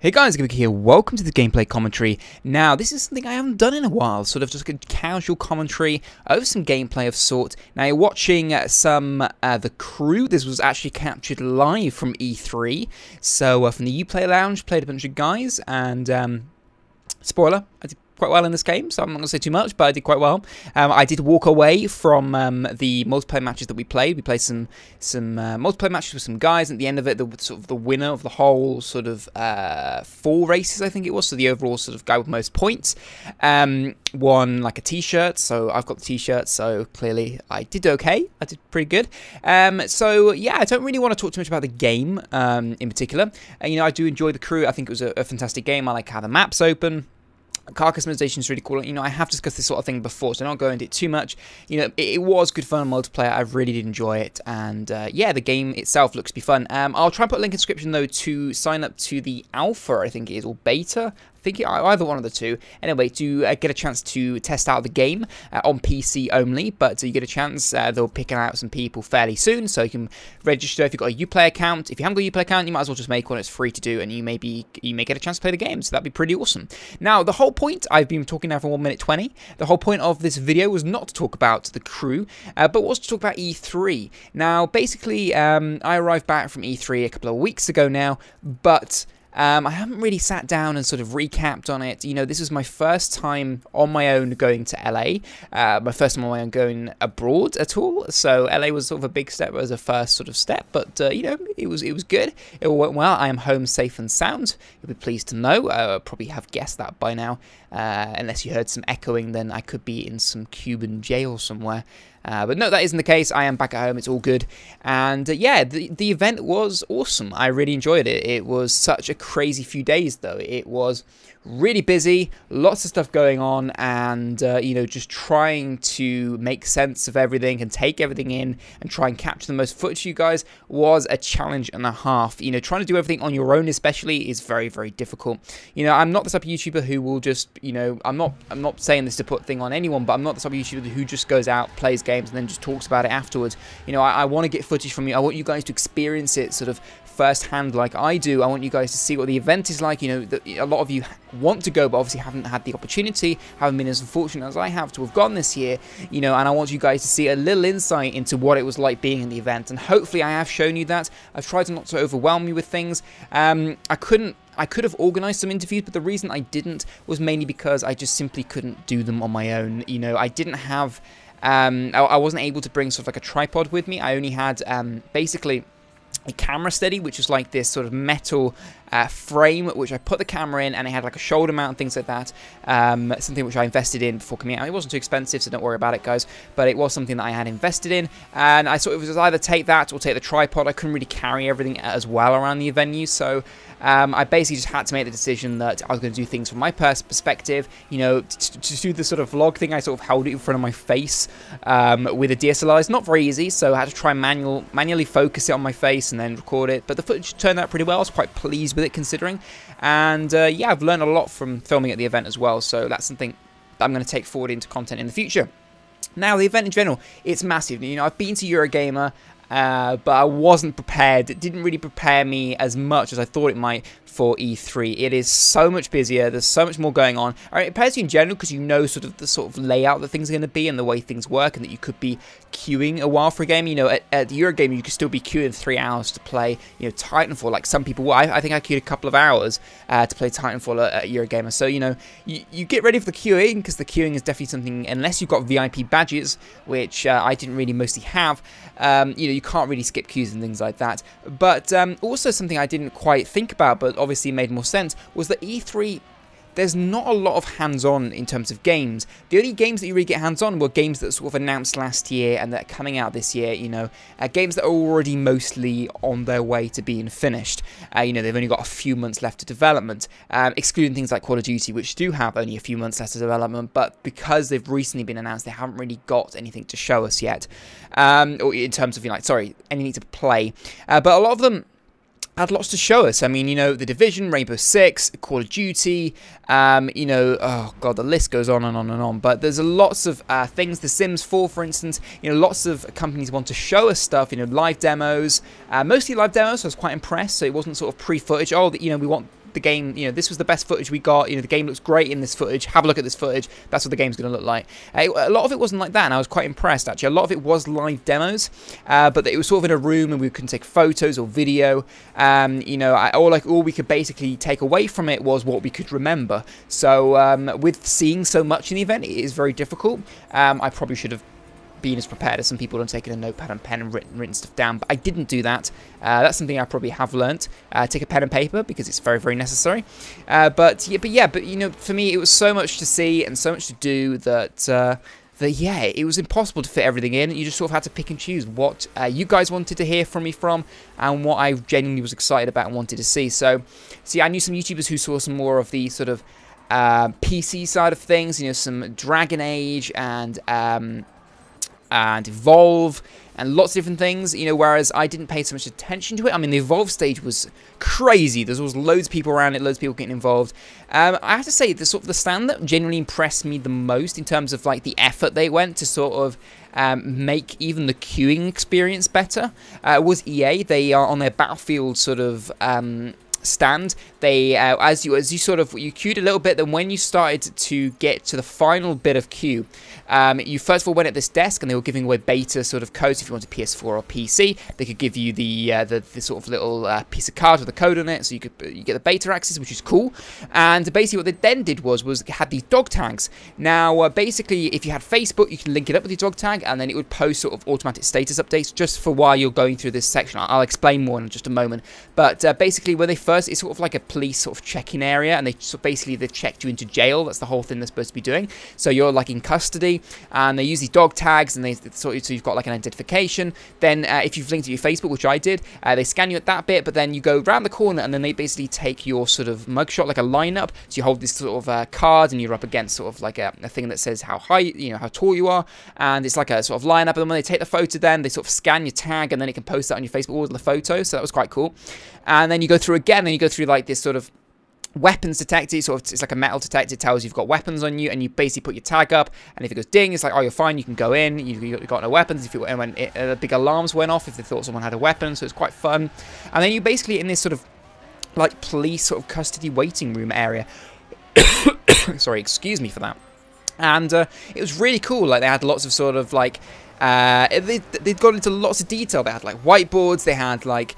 Hey guys, Gimmick here, welcome to the gameplay commentary. Now, this is something I haven't done in a while, sort of just a casual commentary over some gameplay of sort. Now, you're watching The Crew. This was actually captured live from E3. So, from the Uplay Lounge, played a bunch of guys, and, spoiler, I did quite well in this game, so I'm not going to say too much, but I did quite well. I did walk away from the multiplayer matches that we played. We played some multiplayer matches with some guys. At the end of it, the winner of the whole sort of 4 races, I think it was, so the overall sort of guy with most points, won like a t-shirt. So I've got the t-shirt, so clearly I did okay. I did pretty good. So yeah, I don't really want to talk too much about the game in particular. You know, I do enjoy The Crew. I think it was a fantastic game. I like how the map's open. Car customization is really cool. You know, I have discussed this sort of thing before, so I'm not going into it too much. You know, it was good fun multiplayer. I really did enjoy it, and yeah, the game itself looks to be fun. I'll try and put a link in the description though to sign up to the alpha, I think it is, or beta. I think either one of the two. Anyway, to get a chance to test out the game on PC only, but you get a chance. They'll pick out some people fairly soon, so you can register if you've got a Uplay account. If you haven't got a Uplay account, you might as well just make one. It's free to do, and you may get a chance to play the game, so that'd be pretty awesome. Now, the whole point, I've been talking now for 1 minute 20. The whole point of this video was not to talk about The Crew, but was to talk about E3. Now, basically, I arrived back from E3 a couple of weeks ago now, but I haven't really sat down and sort of recapped on it. You know, this was my first time on my own going to LA, my first time on my own going abroad at all. So LA was sort of a big step as a first sort of step, but you know, it was good. It all went well. I am home safe and sound. You'll be pleased to know. Probably have guessed that by now. Unless you heard some echoing, then I could be in some Cuban jail somewhere. But no, that isn't the case. I am back at home. It's all good. And yeah, the event was awesome. I really enjoyed it. It was such a crazy few days, though. It was really busy, lots of stuff going on, and you know, just trying to make sense of everything and take everything in and try and capture the most footage, you guys, was a challenge and a half. You know, trying to do everything on your own especially is very, very difficult. You know, I'm not the type of YouTuber who will just, you know, I'm not saying this to put thing on anyone, but I'm not the type of YouTuber who just goes out, plays games, and then just talks about it afterwards. You know, I want to get footage from you. I want you guys to experience it sort of firsthand like I do. I want you guys to see what the event is like. You know, a lot of you want to go, but obviously haven't had the opportunity, haven't been as fortunate as I have to have gone this year, you know, and I want you guys to see a little insight into what it was like being in the event, and hopefully I have shown you that. I've tried not to overwhelm you with things. I could have organised some interviews, but the reason I didn't was mainly because I just simply couldn't do them on my own. You know, I didn't have, I wasn't able to bring sort of like a tripod with me. I only had basically a camera steady, which is like this sort of metal frame, which I put the camera in, and it had like a shoulder mount and things like that. Something which I invested in before coming out. It wasn't too expensive, so don't worry about it, guys, but it was something that I had invested in, and I sort of was either take that or take the tripod. I couldn't really carry everything as well around the venue, so I basically just had to make the decision that I was going to do things from my perspective. You know, to do the sort of vlog thing, I sort of held it in front of my face with a DSLR. It's not very easy, so I had to try and manually focus it on my face and then record it, but the footage turned out pretty well. I was quite pleased with it considering, and yeah, I've learned a lot from filming at the event as well, so that's something that I'm going to take forward into content in the future. Now, the event in general, it's massive. You know, I've been to Eurogamer, but I wasn't prepared. It didn't really prepare me as much as I thought it might for E3. It is so much busier. There's so much more going on. It prepares you in general because you know sort of the sort of layout that things are going to be and the way things work, and that you could be queuing a while for a game. You know, at the Eurogamer, you could still be queuing 3 hours to play, you know, Titanfall. Like some people, well, I think I queued a couple of hours to play Titanfall at Eurogamer. So, you know, you get ready for the queuing, because the queuing is definitely something, unless you've got VIP badges, which I didn't really mostly have, you know, you can't really skip queues and things like that. But also something I didn't quite think about, but obviously made more sense, was that E3, there's not a lot of hands-on in terms of games. The only games that you really get hands-on were games that sort of announced last year and that are coming out this year, you know, games that are already mostly on their way to being finished. You know, they've only got a few months left of development, excluding things like Call of Duty, which do have only a few months left of development, but because they've recently been announced, they haven't really got anything to show us yet, or in terms of, you know, like, sorry, anything to play. But a lot of them had lots to show us. I mean, you know, The Division, Rainbow Six, Call of Duty, you know, oh god, the list goes on and on and on. But there's lots of things. The Sims 4, for instance, you know, lots of companies want to show us stuff, you know, live demos, mostly live demos, so I was quite impressed. So it wasn't sort of pre-footage, oh, you know, we want the game, you know, this was the best footage we got, you know, the game looks great in this footage, have a look at this footage, that's what the game's going to look like. A lot of it wasn't like that, and I was quite impressed, actually. A lot of it was live demos, but it was sort of in a room, and we couldn't take photos or video. You know, all we could basically take away from it was what we could remember. So with seeing so much in the event, it is very difficult. I probably should have been as prepared as some people and taken a notepad and pen and written stuff down, but I didn't do that. That's something I probably have learnt. Take a pen and paper, because it's very, very necessary. But you know, for me, it was so much to see and so much to do that yeah, it was impossible to fit everything in. You just sort of had to pick and choose what you guys wanted to hear from me and what I genuinely was excited about and wanted to see. So I knew some YouTubers who saw some more of the sort of PC side of things, you know, some Dragon Age and Evolve, and lots of different things, you know, whereas I didn't pay so much attention to it. I mean, the Evolve stage was crazy. There was loads of people around it, loads of people getting involved. I have to say, the stand that genuinely impressed me the most in terms of, like, the effort they went to sort of make even the queuing experience better was EA. They are on their Battlefield sort of stand. They as you queued a little bit, then when you started to get to the final bit of queue, you first of all went at this desk, and they were giving away beta sort of codes. If you wanted PS4 or PC, they could give you the sort of little piece of card with a code on it, so you get the beta access, which is cool. And basically what they then did was had these dog tags. Now basically, if you had Facebook, you can link it up with your dog tag, and then it would post sort of automatic status updates just for while you're going through this section. I'll explain more in just a moment. But basically, when they first, it's sort of like a police sort of check-in area, and they've checked you into jail. That's the whole thing they're supposed to be doing. So you're like in custody, and they use these dog tags, and so you've got like an identification. Then if you've linked to your Facebook, which I did, they scan you at that bit, but then you go around the corner, and then they basically take your sort of mugshot, like a lineup. So you hold this sort of card, and you're up against sort of like a thing that says how high, you know, how tall you are, and it's like a sort of lineup. And then when they take the photo, then they sort of scan your tag, and then it can post that on your Facebook with the photo. So that was quite cool. And then you go through again, and you go through like this sort of weapons detector. It's like a metal detector. It tells you've got weapons on you, and you basically put your tag up, and if it goes ding, it's like, oh, you're fine, you can go in, you've got no weapons. And when big alarms went off if they thought someone had a weapon, so it's quite fun. And then you basically in this sort of like police sort of custody waiting room area. Sorry, excuse me for that. And it was really cool. Like, they had lots of sort of like they'd gone into lots of detail. They had like whiteboards, they had like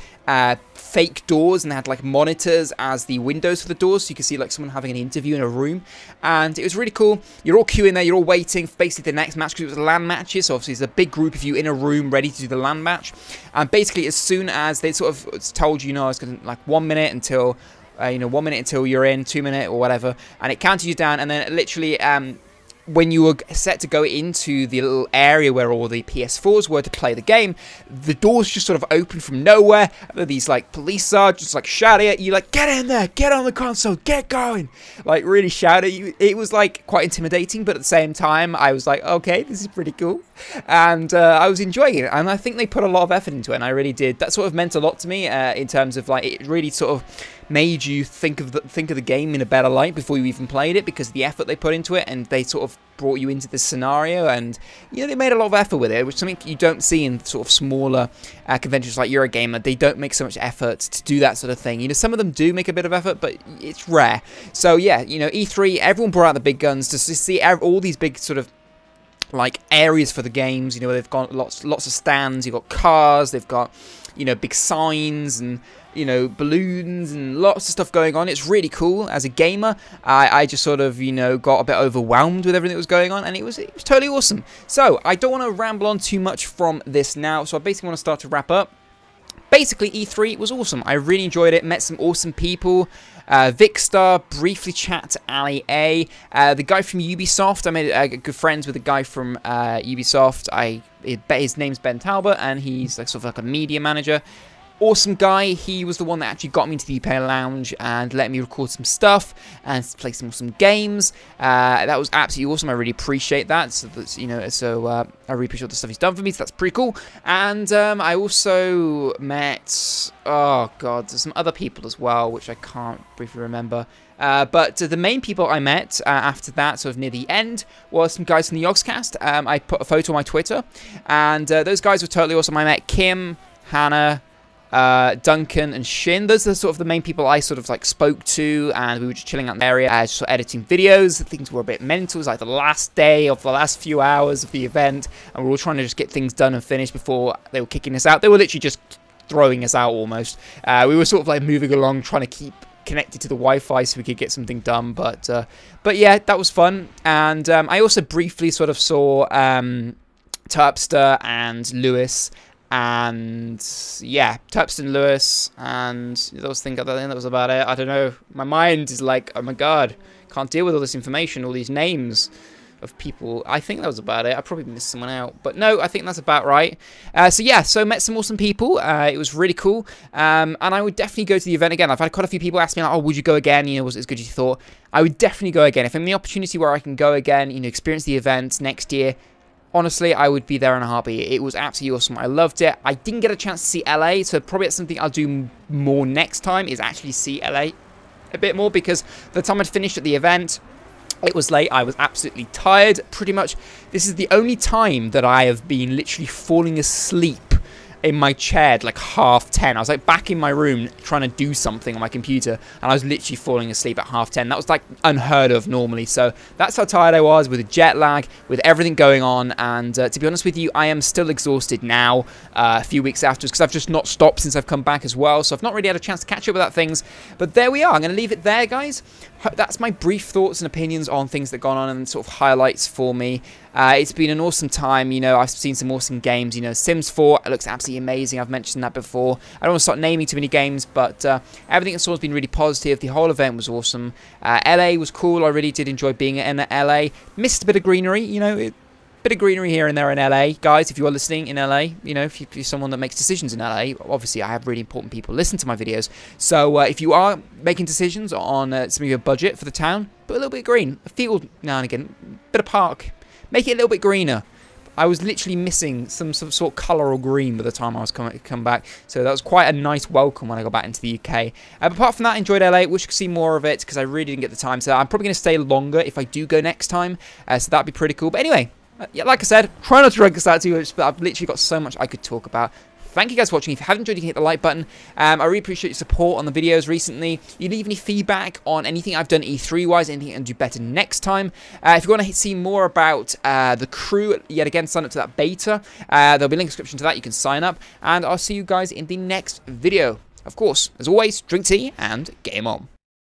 fake doors, and they had like monitors as the windows for the doors, so you could see like someone having an interview in a room. And it was really cool. You're all queuing there, you're all waiting for basically the next match, because it was LAN matches, so obviously there's a big group of you in a room ready to do the LAN match. And basically as soon as they sort of told you, it's going to like 1 minute until 1 minute until you're in, 2 minutes or whatever, and it counted you down, and then literally when you were set to go into the little area where all the PS4s were to play the game, the doors just sort of opened from nowhere. These like police sergeants like shouting at you, like, get in there, get on the console, get going, like really shout at you. It was like quite intimidating, but at the same time I was like, okay, this is pretty cool, and I was enjoying it, and I think they put a lot of effort into it, and I really did. That sort of meant a lot to me in terms of like, it really sort of made you think of the game in a better light before you even played it, because of the effort they put into it, and they sort of brought you into this scenario, and they made a lot of effort with it, which is something you don't see in sort of smaller conventions like Eurogamer. They don't make so much effort to do that sort of thing. Some of them do make a bit of effort, but it's rare. So yeah, E3, everyone brought out the big guns to see all these big sort of like areas for the games. They've got lots of stands. You've got cars. They've got big signs and balloons and lots of stuff going on. It's really cool. As a gamer, I just sort of got a bit overwhelmed with everything that was going on, and it was totally awesome. So I don't want to ramble on too much from this now, so I basically want to start to wrap up. Basically, E3 was awesome. I really enjoyed it. Met some awesome people. Vicstar, briefly chat to Ali A. The guy from Ubisoft. I made good friends with the guy from Ubisoft. His name's Ben Talbot, and he's like sort of like a media manager. Awesome guy. He was the one that actually got me into the UK Lounge and let me record some stuff and play some games. That was absolutely awesome. I really appreciate that. So that's, I really appreciate the stuff he's done for me. So that's pretty cool. And I also met, oh god, there's some other people as well, which I can't briefly remember. But the main people I met after that, sort of near the end, was some guys from the Yogscast. I put a photo on my Twitter, and those guys were totally awesome. I met Kim, Hannah, Duncan and Shin. Those are sort of the main people I sort of like spoke to, and we were just chilling out in the area, just sort of editing videos. Things were a bit mental. It was like the last day of the last few hours of the event, and we were all trying to just get things done and finished before they were kicking us out. They were literally just throwing us out almost. We were sort of like moving along, trying to keep connected to the Wi-Fi so we could get something done. But yeah, that was fun. And I also briefly sort of saw Terpster and Lewis. And yeah, Terpston, Lewis, and that was about it. I don't know. My mind is like, oh my god, can't deal with all this information, all these names of people. I think that was about it. I probably missed someone out, but no, I think that's about right. So yeah, so met some awesome people. It was really cool, and I would definitely go to the event again. I've had quite a few people ask me, like, oh, would you go again? You know, was it as good as you thought? I would definitely go again. If I'm in the opportunity where I can go again, you know, experience the event next year, honestly, I would be there in a heartbeat. It was absolutely awesome. I loved it. I didn't get a chance to see LA, so probably that's something I'll do more next time, is actually see LA a bit more, because the time I'd finished at the event, it was late. I was absolutely tired, pretty much. This is the only time that I have been literally falling asleep in my chair at like 10:30. I was like back in my room trying to do something on my computer, and I was literally falling asleep at 10:30. That was like unheard of normally. So that's how tired I was, with the jet lag, with everything going on. And to be honest with you, I am still exhausted now, a few weeks afterwards, because I've just not stopped since I've come back as well. So I've not really had a chance to catch up with things. But there we are. I'm going to leave it there, guys. That's my brief thoughts and opinions on things that have gone on, and sort of highlights for me. It's been an awesome time. You know, I've seen some awesome games. You know, Sims 4, it looks absolutely amazing. I've mentioned that before. I don't want to start naming too many games, but everything I saw has been really positive. The whole event was awesome. LA was cool. I really did enjoy being in LA. Missed a bit of greenery, you know, bit of greenery here and there in LA. Guys, if you are listening in LA, you know, if you're someone that makes decisions in LA, obviously I have really important people listen to my videos. So if you are making decisions on some of your budget for the town, put a little bit of green, a field now and again, bit of park, make it a little bit greener. I was literally missing some sort of colour or green by the time I was come back. So that was quite a nice welcome when I got back into the UK. But apart from that, I enjoyed LA. Wish I could see more of it, because I really didn't get the time. So I'm probably going to stay longer if I do go next time. So that'd be pretty cool. But anyway, yeah, like I said, try not to drag this out too much, but I've literally got so much I could talk about. Thank you guys for watching. If you haven't enjoyed, you can hit the like button. I really appreciate your support on the videos recently. You leave any feedback on anything I've done E3-wise, anything I can do better next time. If you want to see more about the crew, yet again, sign up to that beta. There'll be a link in the description to that. You can sign up. And I'll see you guys in the next video. Of course, as always, drink tea and game on.